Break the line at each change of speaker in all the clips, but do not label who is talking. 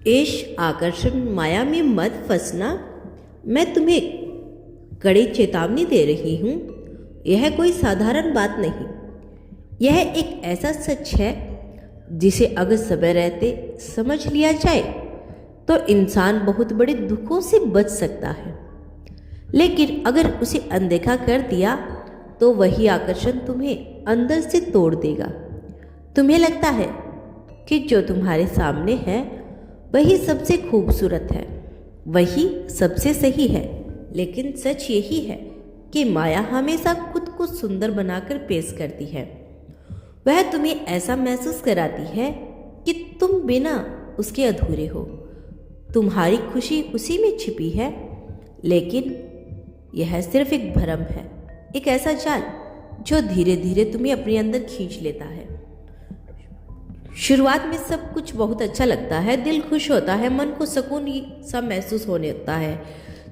इस आकर्षण माया में मत फंसना। मैं तुम्हें कड़ी चेतावनी दे रही हूँ। यह कोई साधारण बात नहीं। यह एक ऐसा सच है जिसे अगर समय रहते समझ लिया जाए तो इंसान बहुत बड़े दुखों से बच सकता है, लेकिन अगर उसे अनदेखा कर दिया तो वही आकर्षण तुम्हें अंदर से तोड़ देगा। तुम्हें लगता है कि जो तुम्हारे सामने है वही सबसे खूबसूरत है, वही सबसे सही है, लेकिन सच यही है कि माया हमेशा खुद को सुंदर बनाकर पेश करती है। वह तुम्हें ऐसा महसूस कराती है कि तुम बिना उसके अधूरे हो। तुम्हारी खुशी उसी में छिपी है, लेकिन यह सिर्फ एक भ्रम है, एक ऐसा जाल जो धीरे धीरे तुम्हें अपने अंदर खींच लेता है। शुरुआत में सब कुछ बहुत अच्छा लगता है, दिल खुश होता है, मन को सुकून सा महसूस होने लगता है।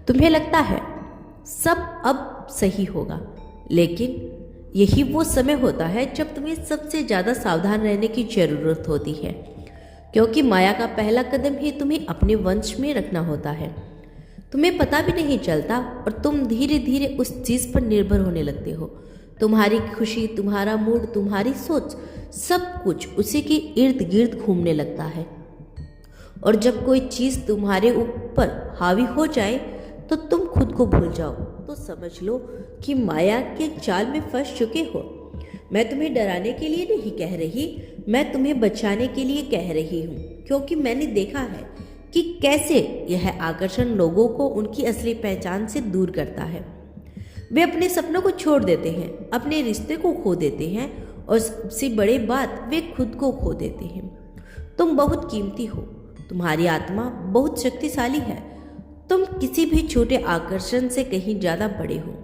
तुम्हें लगता है सब अब सही होगा, लेकिन यही वो समय होता है जब तुम्हें सबसे ज़्यादा सावधान रहने की ज़रूरत होती है, क्योंकि माया का पहला कदम ही तुम्हें अपने वंश में रखना होता है। तुम्हें पता भी नहीं चलता और तुम धीरे धीरे उस चीज़ पर निर्भर होने लगते हो। तुम्हारी खुशी, तुम्हारा मूड, तुम्हारी सोच, सब कुछ उसी के इर्द गिर्द घूमने लगता है। और जब कोई चीज़ तुम्हारे ऊपर हावी हो जाए तो तुम खुद को भूल जाओ तो समझ लो कि माया के जाल में फंस चुके हो। मैं तुम्हें डराने के लिए नहीं कह रही, मैं तुम्हें बचाने के लिए कह रही हूँ, क्योंकि मैंने देखा है कि कैसे यह आकर्षण लोगों को उनकी असली पहचान से दूर करता है। वे अपने सपनों को छोड़ देते हैं, अपने रिश्ते को खो देते हैं और सबसे बड़ी बात, वे खुद को खो देते हैं। तुम बहुत कीमती हो, तुम्हारी आत्मा बहुत शक्तिशाली है, तुम किसी भी छोटे आकर्षण से कहीं ज़्यादा बड़े हो।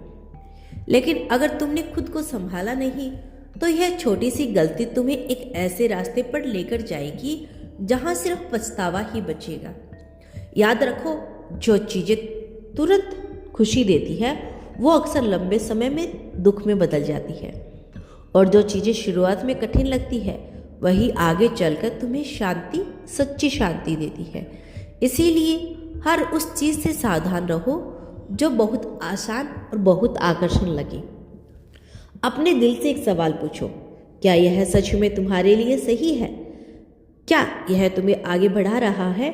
लेकिन अगर तुमने खुद को संभाला नहीं तो यह छोटी सी गलती तुम्हें एक ऐसे रास्ते पर लेकर जाएगी जहां सिर्फ पछतावा ही बचेगा। याद रखो, जो चीज़ें तुरंत खुशी देती है वो अक्सर लंबे समय में दुख में बदल जाती है, और जो चीज़ें शुरुआत में कठिन लगती है वही आगे चलकर तुम्हें शांति, सच्ची शांति देती है। इसीलिए हर उस चीज़ से सावधान रहो जो बहुत आसान और बहुत आकर्षण लगे। अपने दिल से एक सवाल पूछो, क्या यह सच में तुम्हारे लिए सही है? क्या यह तुम्हें आगे बढ़ा रहा है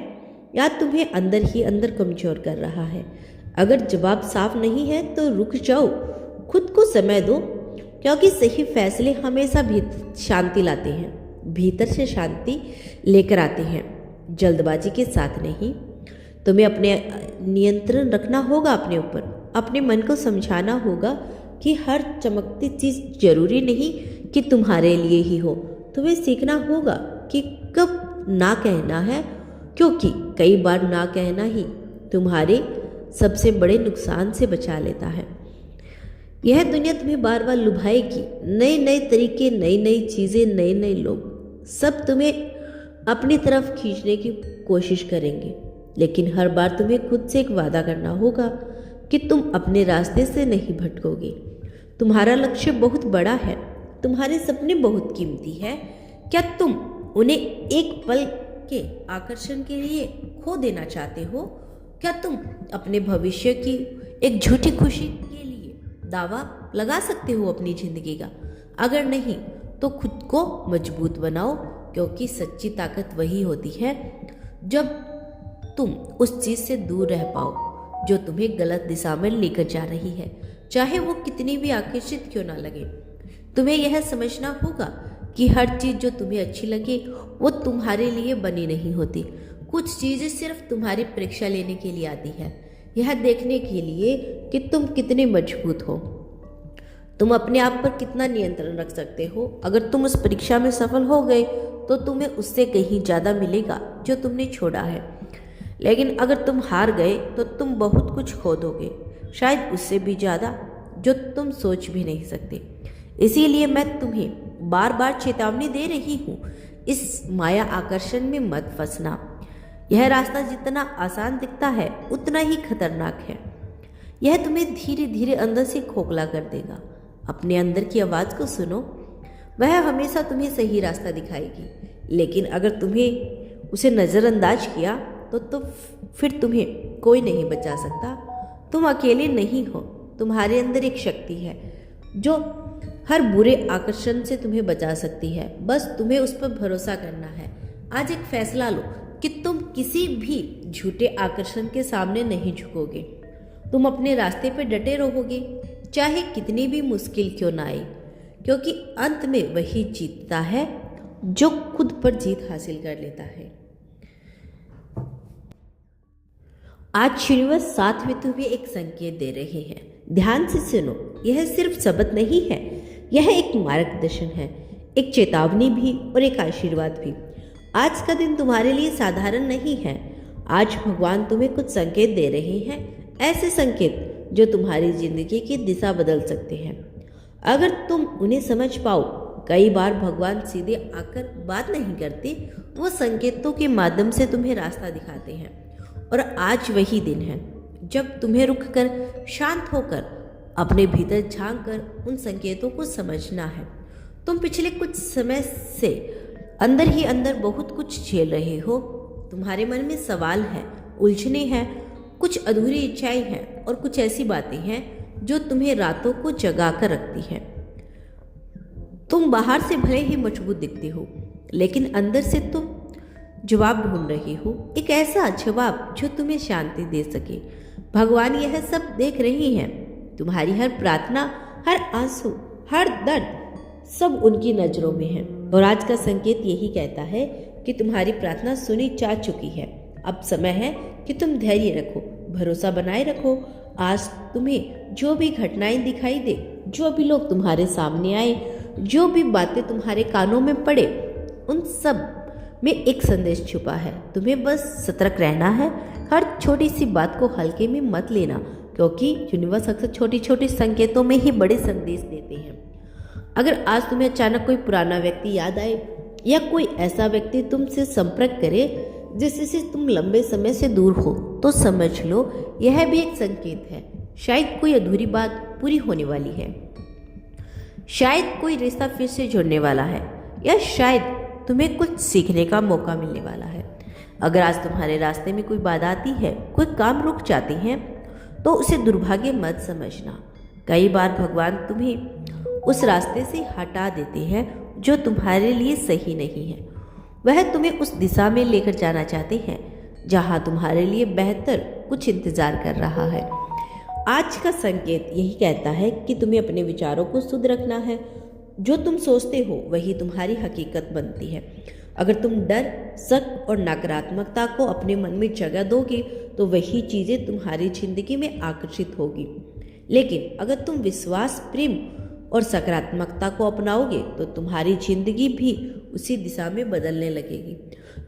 या तुम्हें अंदर ही अंदर कमजोर कर रहा है? अगर जवाब साफ नहीं है तो रुक जाओ, खुद को समय दो, क्योंकि सही फैसले हमेशा शांति लाते हैं, भीतर से शांति लेकर आते हैं, जल्दबाजी के साथ नहीं। तुम्हें अपने नियंत्रण रखना होगा अपने ऊपर, अपने मन को समझाना होगा कि हर चमकती चीज़ जरूरी नहीं कि तुम्हारे लिए ही हो। तुम्हें सीखना होगा कि कब ना कहना है, क्योंकि कई बार ना कहना ही तुम्हारे सबसे बड़े नुकसान से बचा लेता है। यह दुनिया तुम्हें बार बार लुभाएगी, नए नए तरीके, नई नई चीज़ें, नए नए लोग, सब तुम्हें अपनी तरफ खींचने की कोशिश करेंगे, लेकिन हर बार तुम्हें खुद से एक वादा करना होगा कि तुम अपने रास्ते से नहीं भटकोगे। तुम्हारा लक्ष्य बहुत बड़ा है, तुम्हारे सपने बहुत कीमती है। क्या तुम उन्हें एक पल के आकर्षण के लिए खो देना चाहते हो? क्या तुम अपने भविष्य की एक झूठी खुशी के लिए दावा लगा सकते हो अपनी जिंदगी का? अगर नहीं तो खुद को मजबूत बनाओ, क्योंकि सच्ची ताकत वही होती है जब तुम उस चीज़ से दूर रह पाओ जो तुम्हें गलत दिशा में लेकर जा रही है, चाहे वो कितनी भी आकर्षित क्यों ना लगे। तुम्हें यह समझना होगा कि हर चीज़ जो तुम्हें अच्छी लगे वो तुम्हारे लिए बनी नहीं होती। कुछ चीज़ें सिर्फ तुम्हारी परीक्षा लेने के लिए आती है, यह देखने के लिए कि तुम कितने मजबूत हो, तुम अपने आप पर कितना नियंत्रण रख सकते हो। अगर तुम उस परीक्षा में सफल हो गए तो तुम्हें उससे कहीं ज़्यादा मिलेगा जो तुमने छोड़ा है, लेकिन अगर तुम हार गए तो तुम बहुत कुछ खो दोगे, शायद उससे भी ज़्यादा जो तुम सोच भी नहीं सकते। इसीलिए मैं तुम्हें बार बार चेतावनी दे रही हूँ, इस माया आकर्षण में मत फंसना। यह रास्ता जितना आसान दिखता है उतना ही खतरनाक है। यह तुम्हें धीरे धीरे अंदर से खोखला कर देगा। अपने अंदर की आवाज़ को सुनो, वह हमेशा तुम्हें सही रास्ता दिखाएगी। लेकिन अगर तुम्हें उसे नज़रअंदाज किया तो फिर तुम्हें कोई नहीं बचा सकता। तुम अकेले नहीं हो, तुम्हारे अंदर एक शक्ति है जो हर बुरे आकर्षण से तुम्हें बचा सकती है। बस तुम्हें उस पर भरोसा करना है। आज एक फैसला लो कि तुम किसी भी झूठे आकर्षण के सामने नहीं झुकोगे। तुम अपने रास्ते पे डटे रहोगे, चाहे कितनी भी मुश्किल क्यों ना आए, क्योंकि अंत में वही जीतता है जो खुद पर जीत हासिल कर लेता है। आज यूनिवर्स साथ में तुम्हें एक संकेत दे रहे हैं। ध्यान से सुनो, यह सिर्फ शब्द नहीं है, यह एक मार्गदर्शन है, एक चेतावनी भी और एक आशीर्वाद भी। आज का दिन तुम्हारे लिए साधारण नहीं है। आज भगवान तुम्हें कुछ संकेत दे रहे हैं, ऐसे संकेत जो तुम्हारी जिंदगी की दिशा बदल सकते हैं अगर तुम उन्हें समझ पाओ। कई बार भगवान सीधे आकर बात नहीं करते, वो संकेतों के माध्यम से तुम्हें रास्ता दिखाते हैं। और आज वही दिन है जब तुम्हें रुककर, शांत होकर, अपने भीतर झांक कर उन संकेतों को समझना है। तुम पिछले कुछ समय से अंदर ही अंदर बहुत कुछ झेल रहे हो। तुम्हारे मन में सवाल है, उलझने हैं, कुछ अधूरी इच्छाएं हैं और कुछ ऐसी बातें हैं जो तुम्हें रातों को जगा कर रखती हैं। तुम बाहर से भले ही मजबूत दिखते हो, लेकिन अंदर से तुम जवाब ढूंढ रहे हो, एक ऐसा जवाब जो तुम्हें शांति दे सके। भगवान यह सब देख रहे हैं, तुम्हारी हर प्रार्थना, हर आंसू, हर दर्द सब उनकी नजरों में है। और आज का संकेत यही कहता है कि तुम्हारी प्रार्थना सुनी जा चुकी है। अब समय है कि तुम धैर्य रखो, भरोसा बनाए रखो। आज तुम्हें जो भी घटनाएं दिखाई दे, जो भी लोग तुम्हारे सामने आए, जो भी बातें तुम्हारे कानों में पड़े, उन सब में एक संदेश छुपा है। तुम्हें बस सतर्क रहना है। हर छोटी सी बात को हल्के में मत लेना, क्योंकि यूनिवर्स अक्सर छोटी छोटी संकेतों में ही बड़े संदेश देते हैं। अगर आज तुम्हें अचानक कोई पुराना व्यक्ति याद आए या कोई ऐसा व्यक्ति तुमसे संपर्क करे जिससे तुम लंबे समय से दूर हो, तो समझ लो यह भी एक संकेत है। शायद कोई अधूरी बात पूरी होने वाली है, शायद कोई रिश्ता फिर से जुड़ने वाला है, या शायद तुम्हें कुछ सीखने का मौका मिलने वाला है। अगर आज तुम्हारे रास्ते में कोई बाधा आती है, कोई काम रुक जाते हैं, तो उसे दुर्भाग्य मत समझना। कई बार भगवान तुम्हें उस रास्ते से हटा देते हैं जो तुम्हारे लिए सही नहीं है। वह तुम्हें उस दिशा में लेकर जाना चाहते हैं जहां तुम्हारे लिए बेहतर कुछ इंतजार कर रहा है। आज का संकेत यही कहता है कि तुम्हें अपने विचारों को शुद्ध रखना है। जो तुम सोचते हो वही तुम्हारी हकीकत बनती है। अगर तुम डर, शक और नकारात्मकता को अपने मन में जगह दोगे तो वही चीज़ें तुम्हारी जिंदगी में आकर्षित होगी। लेकिन अगर तुम विश्वास, प्रेम और सकारात्मकता को अपनाओगे तो तुम्हारी जिंदगी भी उसी दिशा में बदलने लगेगी।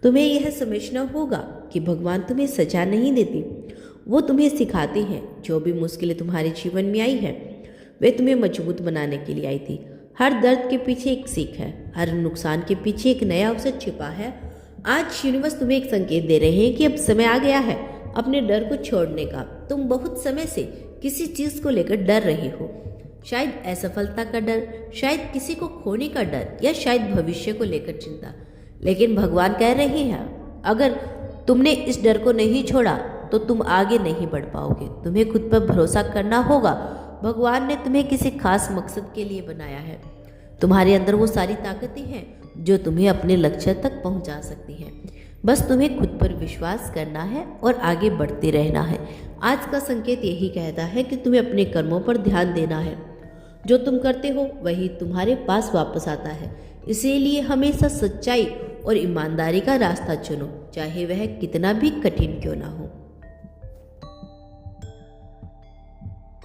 तुम्हें यह समझना होगा कि भगवान तुम्हें सजा नहीं देती, वो तुम्हें सिखाते हैं। जो भी मुश्किलें तुम्हारे जीवन में आई हैं, वे तुम्हें मजबूत बनाने के लिए आई थी। हर दर्द के पीछे एक सीख है, हर नुकसान के पीछे एक नया अवसर छिपा है। आज यूनिवर्स तुम्हें एक संकेत दे रहे हैं कि अब समय आ गया है अपने डर को छोड़ने का। तुम बहुत समय से किसी चीज़ को लेकर डर रहे हो, शायद असफलता का डर, शायद किसी को खोने का डर, या शायद भविष्य को लेकर चिंता। लेकिन भगवान कह रहे हैं, अगर तुमने इस डर को नहीं छोड़ा तो तुम आगे नहीं बढ़ पाओगे। तुम्हें खुद पर भरोसा करना होगा। भगवान ने तुम्हें किसी खास मकसद के लिए बनाया है। तुम्हारे अंदर वो सारी ताकतें हैं जो तुम्हें अपने लक्ष्य तक पहुंचा सकती हैं। बस तुम्हें खुद पर विश्वास करना है और आगे बढ़ते रहना है। आज का संकेत यही कहता है कि तुम्हें अपने कर्मों पर ध्यान देना है। जो तुम करते हो वही तुम्हारे पास वापस आता है। इसीलिए हमेशा सच्चाई और ईमानदारी का रास्ता चुनो, चाहे वह कितना भी कठिन क्यों ना हो।